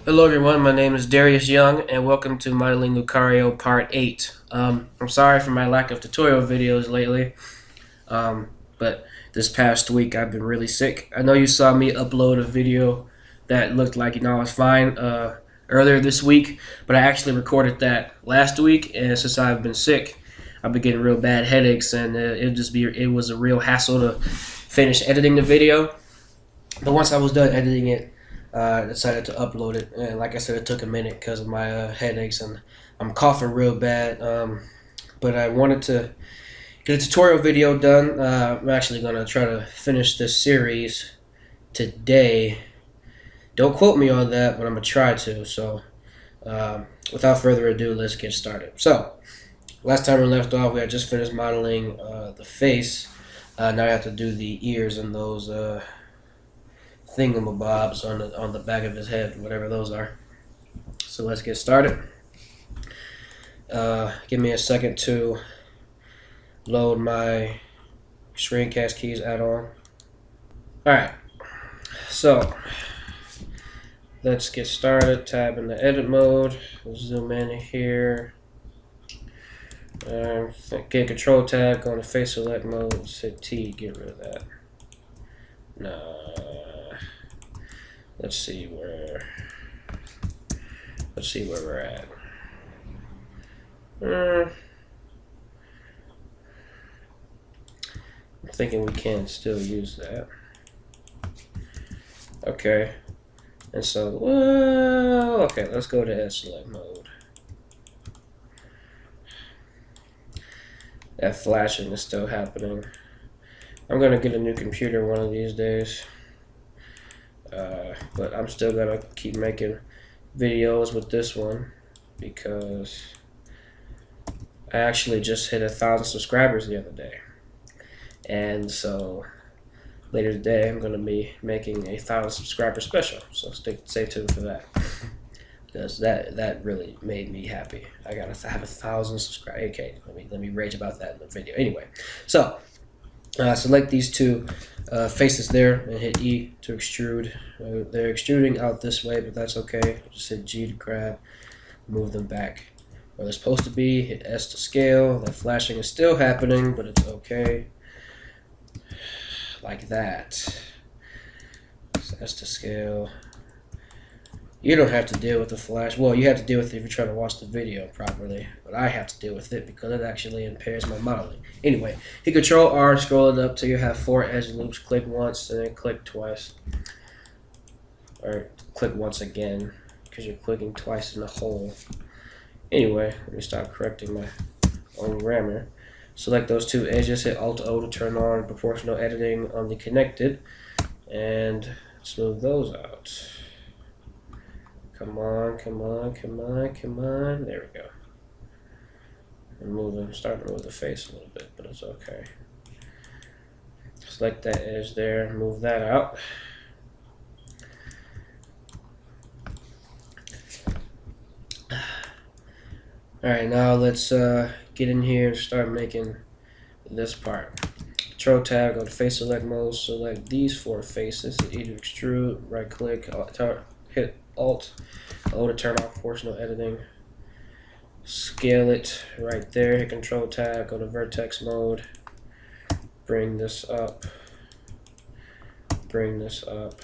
Hello everyone, my name is Darius Young and welcome to Modeling Lucario Part 8. I'm sorry for my lack of tutorial videos lately, but this past week I've been really sick. I know you saw me upload a video that looked like I was fine earlier this week, but I actually recorded that last week, and since I've been sick, I've been getting real bad headaches, and it was a real hassle to finish editing the video. But once I was done editing it, I decided to upload it, and like I said, it took a minute because of my headaches, and I'm coughing real bad. But I wanted to get a tutorial video done. I'm actually going to try to finish this series today. Don't quote me on that, but I'm going to try to. So without further ado, let's get started. So last time we left off, we had just finished modeling the face. Now I have to do the ears and those thingamabobs on the back of his head, whatever those are. So let's get started. Give me a second to load my screencast keys add-on. Alright, so let's get started. Tab in the edit mode. Zoom in here. Get control tab, go into face select mode, hit T, get rid of that. No. Let's see where we're at. I'm thinking we can still use that. Okay. And so, well, okay, let's go to edit select mode. That flashing is still happening. I'm gonna get a new computer one of these days. But I'm still gonna keep making videos with this one because I actually just hit 1,000 subscribers the other day, and so later today I'm gonna be making a 1,000 subscriber special. So stay tuned for that because that really made me happy. I gotta have 1,000 subscribers. Okay, let me rage about that in the video. Anyway, so. Select these two faces there and hit E to extrude. They're extruding out this way, but that's okay. Just hit G to grab, move them back where they're supposed to be. Hit S to scale. That flashing is still happening, but it's okay. Like that. S to scale. You don't have to deal with the flash. Well, you have to deal with it if you're trying to watch the video properly. But I have to deal with it because it actually impairs my modeling. Anyway, hit Control R, scroll it up till you have 4 edge loops. Click once and then click twice. Or click once again because you're clicking twice in the hole. Anyway, let me stop correcting my own grammar. Select those two edges. Hit Alt-O to turn on proportional editing on the connected. And smooth those out. Come on, come on, come on, come on. There we go. I'm starting to move the face a little bit, but it's okay. Select that edge there, move that out. Alright, now let's get in here and start making this part. Control tab, go to face select mode, select these 4 faces, E to extrude, right click, hit Alt O to turn off proportional editing. Scale it right there. Hit Control tab. Go to vertex mode. Bring this up. Bring this up.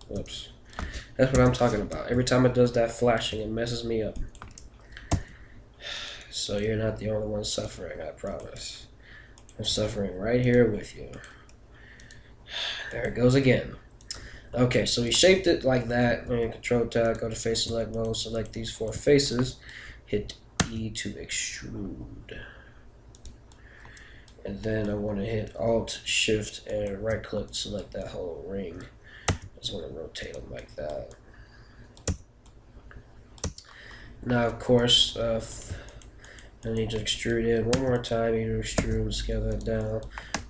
Whoops. That's what I'm talking about. Every time it does that flashing, it messes me up. So you're not the only one suffering, I promise. I'm suffering right here with you. There it goes again. Okay, so we shaped it like that. And Control tab, go to face select mode, select these 4 faces, hit E to extrude. And then I want to hit Alt, Shift, and right click, select that whole ring. I just want to rotate them like that. Now, of course, I need to extrude in one more time. You need to extrude, scale that down.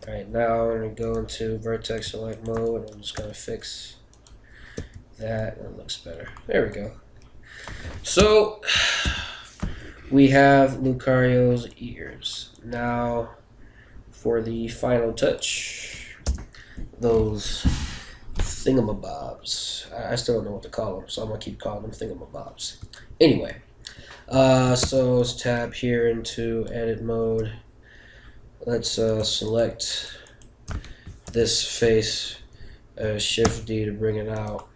Alright, now I'm going to go into vertex select mode. I'm just going to fix that. That looks better. There we go. So, we have Lucario's ears. Now, for the final touch, those thingamabobs. I still don't know what to call them, so I'm gonna keep calling them thingamabobs. Anyway, so let's tab here into edit mode. Let's select this face, Shift D to bring it out.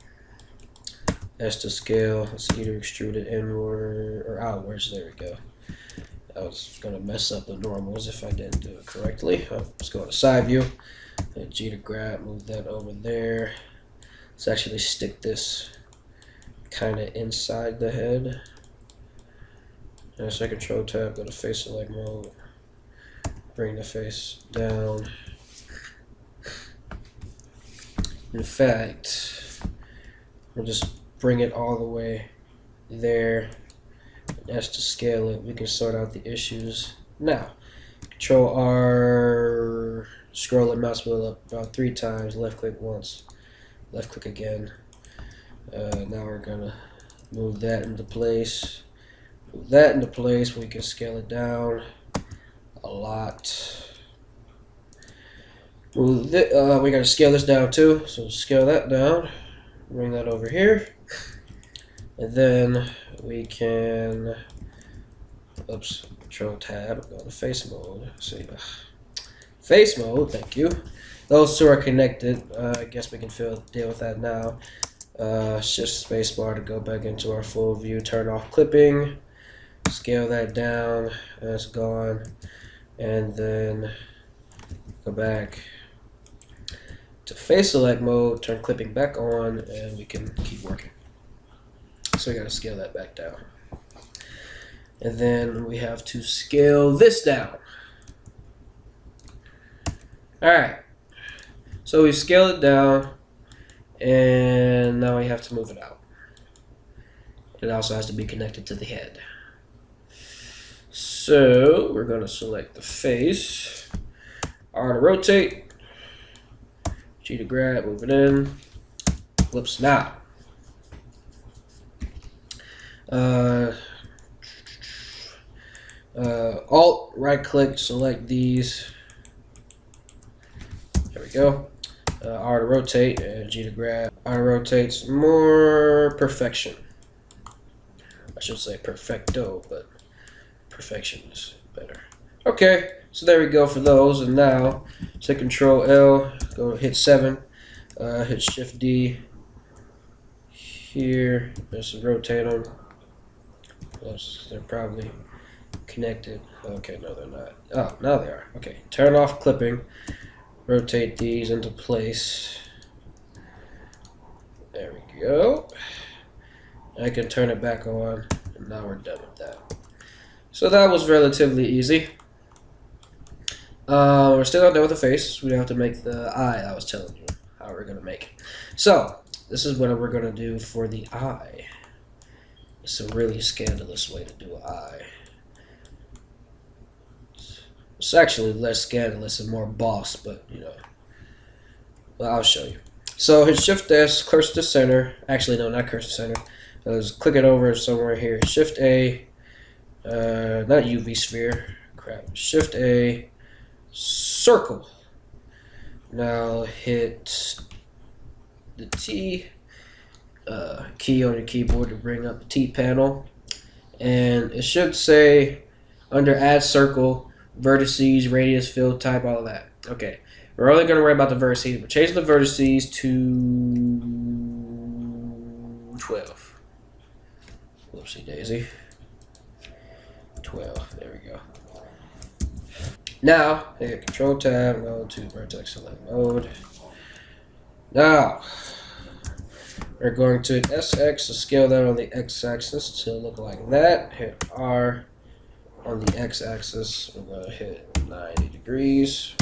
S to scale. Let's either extrude it inward or outwards. There we go. I was gonna mess up the normals if I didn't do it correctly. Let's go to side view. Hit G to grab, move that over there. Let's actually stick this kind of inside the head. And so Control tab, go to face select mode. Bring the face down. In fact, we'll just bring it all the way there. And S to scale it. We can sort out the issues now. Control R, scroll the mouse wheel up about 3 times, left click once, left click again. Now we're gonna move that into place. Move that into place, we can scale it down a lot. Move we gotta scale this down too, so scale that down, bring that over here, and then we can, oops, Control tab, go to face mode. See, face mode, thank you. Those two are connected. I guess we can deal with that now. Shift spacebar to go back into our full view. Turn off clipping. Scale that down. That's gone. And then go back to face select mode. Turn clipping back on, and we can keep working. So we got to scale that back down. And then we have to scale this down. Alright. So we scale it down, and now we have to move it out. It also has to be connected to the head. So we're going to select the face. R to rotate. G to grab, move it in. Whoops, now. Alt, right click, select these. There we go. R to rotate and G to grab. R rotates more perfection. I should say perfecto, but perfection is better. Okay, so there we go for those. And now, take Control L, go hit 7, hit Shift D here. Just rotate them. Oops, they're probably connected. Okay, no, they're not. Oh, now they are. Okay, turn off clipping. Rotate these into place. There we go. I can turn it back on, and now we're done with that. So that was relatively easy. We're still not done with the face. We have to make the eye I was telling you how we're going to make. So this is what we're going to do for the eye. It's a really scandalous way to do an eye. It's actually less scandalous and more boss, but you know. Well, I'll show you. So hit Shift S, cursor to center. Actually, no, not cursor to center. Just click it over somewhere here. Shift A, not UV sphere. Crap. Shift A, circle. Now hit the T key on your keyboard to bring up the T panel, and it should say under Add Circle, vertices, radius, fill type, all of that. Okay, we're only going to worry about the vertices. We're changing the vertices to 12. Whoopsie daisy. 12. There we go. Now, hit Control Tab, go to vertex select mode. Now, we're going to hit SX to scale that on the X-axis to look like that. Hit R on the X-axis. We're going to hit 90 degrees.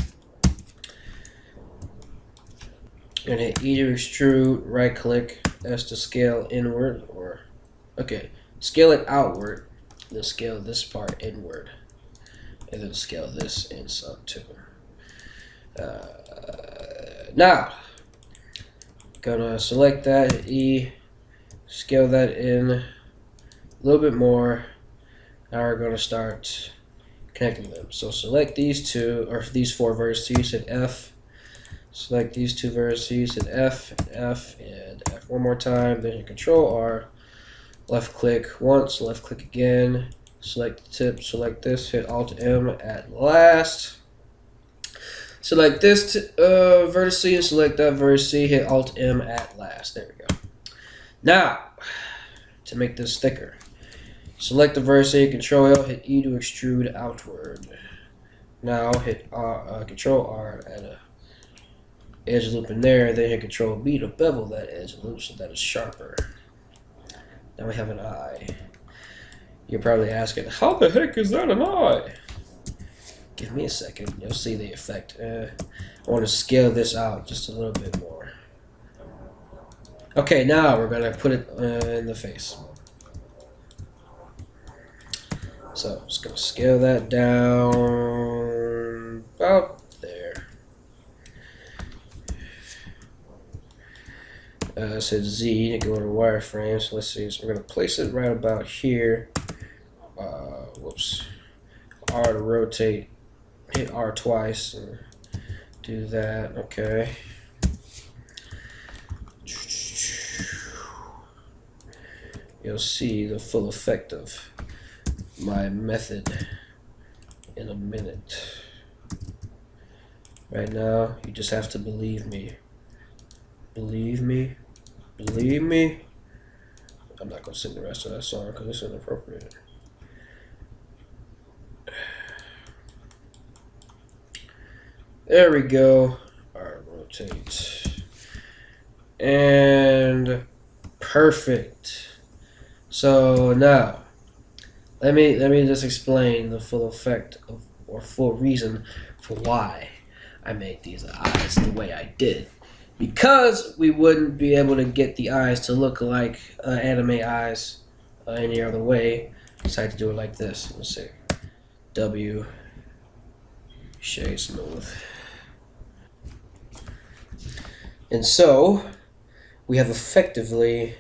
And hit E to extrude, right click, S to scale inward, or, okay, scale it outward, then scale this part inward, and then scale this in some too. Now, gonna select that, hit E, scale that in a little bit more. Now we're gonna start connecting them. So select these two, or these 4 vertices, hit F, Select these two vertices, hit F and F and F one more time, then hit Control R. Left click once, left click again. Select the tip, select this, hit Alt M at last. Select this vertex and select that vertex, hit Alt M at last. There we go. Now, to make this thicker, select the vertex, Control L, hit E to extrude outward. Now hit Control R, add a edge loop in there, then hit Control B to bevel that edge loop so that it's sharper. Now we have an eye. You're probably asking, how the heck is that an eye? Give me a second, you'll see the effect. I want to scale this out just a little bit more. Okay, now we're going to put it in the face. So, just going to scale that down about there. Let's hit Z to go to wireframe. So let's see, so we're going to place it right about here. Whoops. R to rotate. Hit R twice and do that. Okay. You'll see the full effect of my method in a minute. Right now, you just have to believe me. Believe me. Believe me. I'm not going to sing the rest of that song because it's inappropriate. There we go. Alright, rotate. And perfect. So now, let me just explain the full effect of, or full reason for why I made these eyes the way I did. Because we wouldn't be able to get the eyes to look like anime eyes any other way. I decided to do it like this. Let's see. W, shade smooth. And so, we have effectively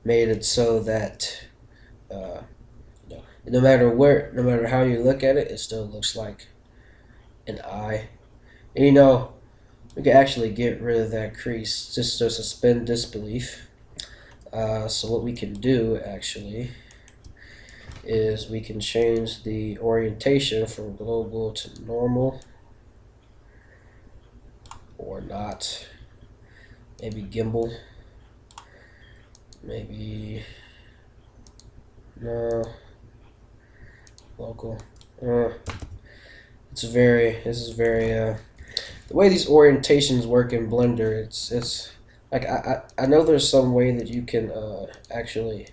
made it so that no matter how you look at it, it still looks like an eye. And you know, we can actually get rid of that crease just to suspend disbelief. So what we can do actually is we can change the orientation from global to normal, or not. Maybe gimbal. Maybe no. Local. This is very the way these orientations work in Blender, it's like I know there's some way that you can actually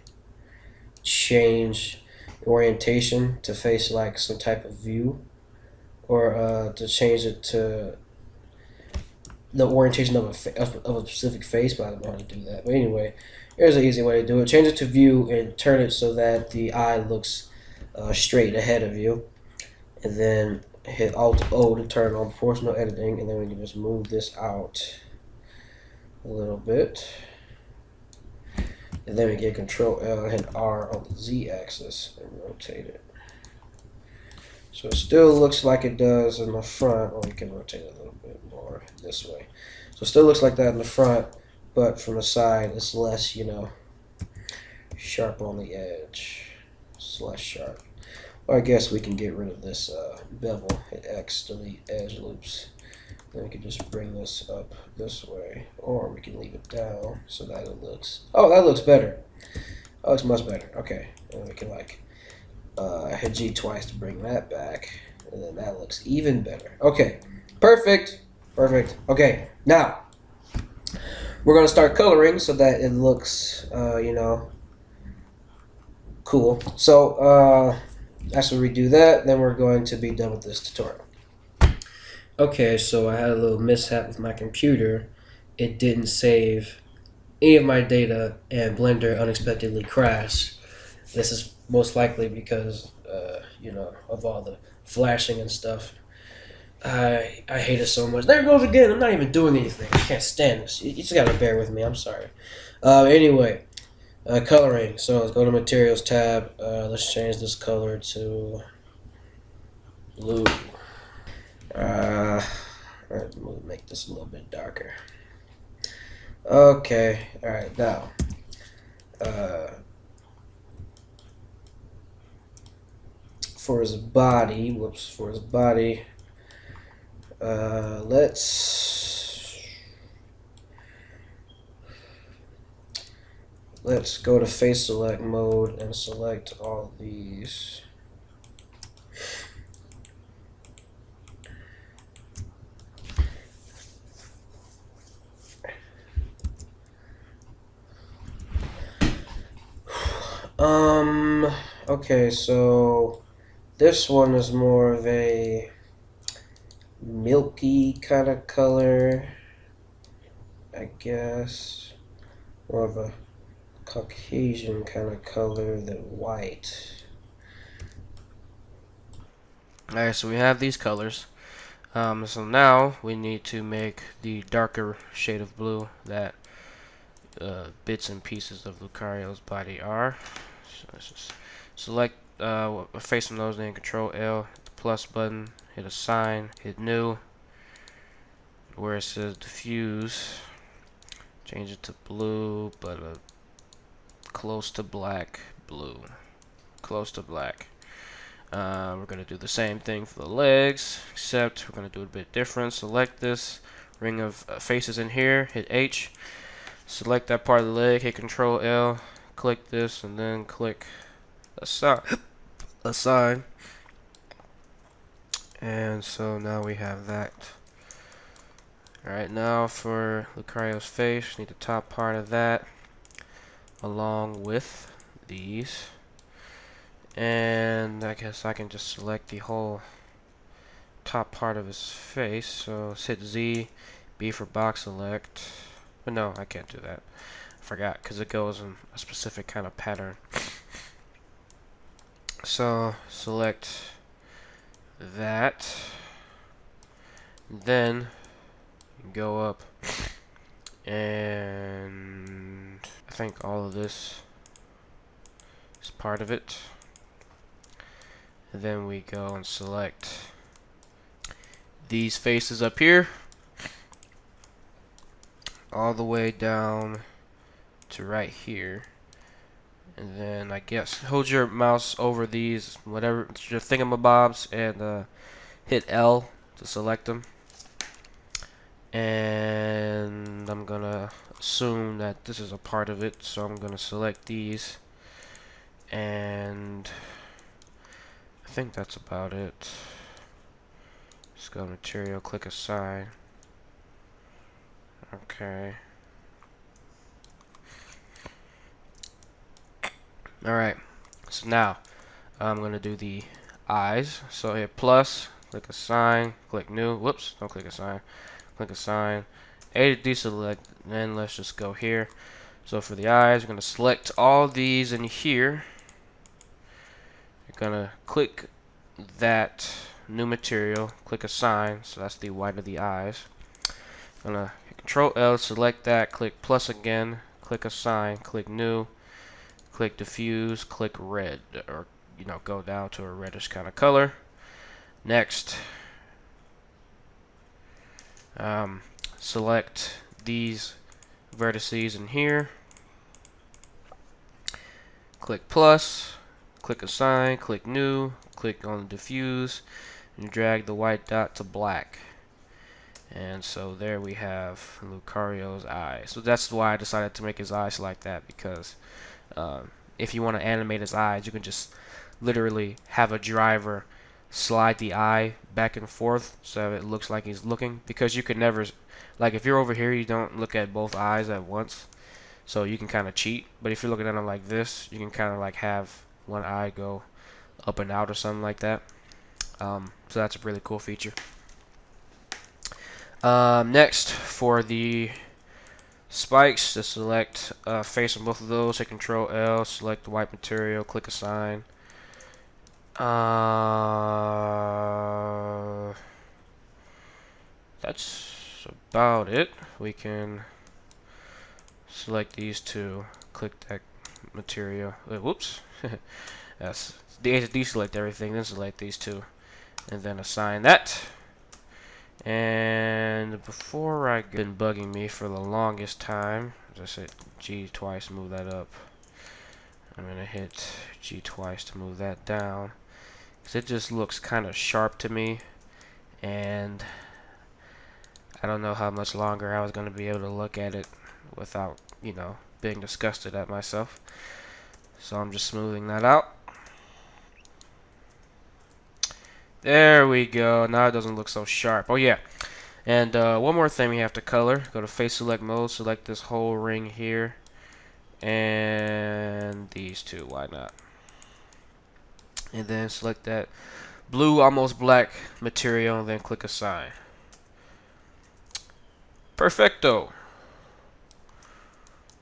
change orientation to face like some type of view, or to change it to the orientation of a specific face, but I don't know how to do that. But anyway, here's an easy way to do it. Change it to view and turn it so that the eye looks straight ahead of you, and then hit Alt O to turn on proportional editing, and then we can just move this out a little bit, and then we get Control L and hit R on the Z axis and rotate it. So it still looks like it does in the front, or we can rotate it a little bit more this way. So it still looks like that in the front, but from the side it's less, you know, sharp on the edge. It's less sharp. Or I guess we can get rid of this bevel, hit X, delete edge loops. Then we can just bring this up this way, or we can leave it down so that it looks, oh, that looks better. Oh, it's much better. Okay, and we can like hit G twice to bring that back, and then that looks even better. Okay, perfect, perfect. Okay, now we're gonna start coloring so that it looks, you know, cool. So after we do that, then we're going to be done with this tutorial. Okay, so I had a little mishap with my computer. It didn't save any of my data, and Blender unexpectedly crashed. This is most likely because, you know, of all the flashing and stuff. I hate it so much. There it goes again. I'm not even doing anything. I can't stand this. You just gotta bear with me. I'm sorry. Anyway, coloring. So let's go to Materials tab. Let's change this color to blue. Move make this a little bit darker. Okay, alright, now. For his body, let's go to face select mode and select all these. Okay, so this one is more of a milky kind of color, I guess. More of a Caucasian kind of color than white. Alright, so we have these colors. So now we need to make the darker shade of blue that bits and pieces of Lucario's body are. So let's just select face from those, then Control L, hit the plus button, hit assign, hit new, where it says diffuse, change it to blue, but close to black blue, close to black. We're going to do the same thing for the legs, except we're going to do it a bit different. Select this ring of faces in here, hit H, select that part of the leg, hit Control L, click this, and then click assign. And so now we have that. Alright, now for Lucario's face, need the top part of that along with these. And I guess I can just select the whole top part of his face. So let's hit Z, B for box select. But no, I can't do that. I forgot because it goes in a specific kind of pattern. So select that. Then go up and I think all of this is part of it. And then we go and select these faces up here all the way down to right here. And then I guess hold your mouse over these, whatever your thingamabobs, and hit L to select them. And I'm gonna assume that this is a part of it, so I'm gonna select these, and I think that's about it. Just go to material, click assign. Okay. Alright, so now I'm gonna do the eyes. So hit plus, click assign, click new. Whoops, don't click assign. Click assign, A to deselect, then let's just go here. So for the eyes, we're going to select all these in here. You're going to click that new material, click assign, so that's the white of the eyes. I'm going to hit Control L, select that, click plus again, click assign, click new, click diffuse, click red, or go down to a reddish kind of color. Next, select these vertices in here, click plus, click assign, click new, click on diffuse, and drag the white dot to black. And so there we have Lucario's eye. So that's why I decided to make his eyes like that, because if you want to animate his eyes, you can just literally have a driver slide the eye back and forth so it looks like he's looking, because you could never, like if you're over here, you don't look at both eyes at once, so you can kind of cheat. But if you're looking at them like this, you can kind of like have one eye go up and out or something like that. So that's a really cool feature. Next, for the spikes, to select face on both of those, hit Control L, select the white material, click assign. That's about it. We can select these two, click that material. Whoops. That's deselect everything, then select these two, and then assign that. And before I been bugging me for the longest time. Just hit G twice, move that up. I'm gonna hit G twice to move that down. 'Cause it just looks kind of sharp to me, and I don't know how much longer I was gonna be able to look at it without, being disgusted at myself. So I'm just smoothing that out. There we go. Now it doesn't look so sharp. Oh yeah. And one more thing we have to color. Go to face select mode, select this whole ring here. And these two, why not? And then select that blue, almost black material, and then click assign. Perfecto.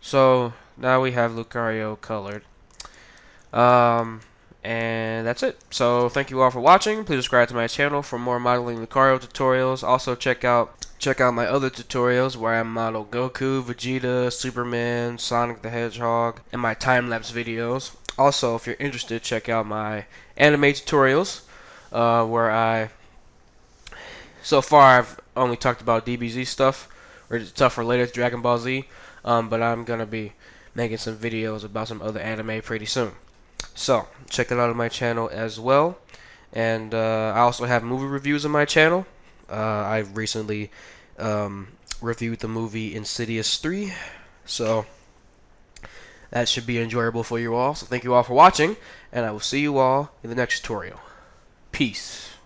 So now we have Lucario colored. And that's it. So thank you all for watching. Please subscribe to my channel for more modeling Lucario tutorials. Also check out my other tutorials where I model Goku, Vegeta, Superman, Sonic the Hedgehog, and my time-lapse videos. Also, if you're interested, check out my anime tutorials where so far I've only talked about DBZ stuff or stuff related to Dragon Ball Z, but I'm gonna be making some videos about some other anime pretty soon. So, check it out on my channel as well. And I also have movie reviews on my channel. I recently reviewed the movie Insidious 3. So, that should be enjoyable for you all. So, thank you all for watching. And I will see you all in the next tutorial. Peace.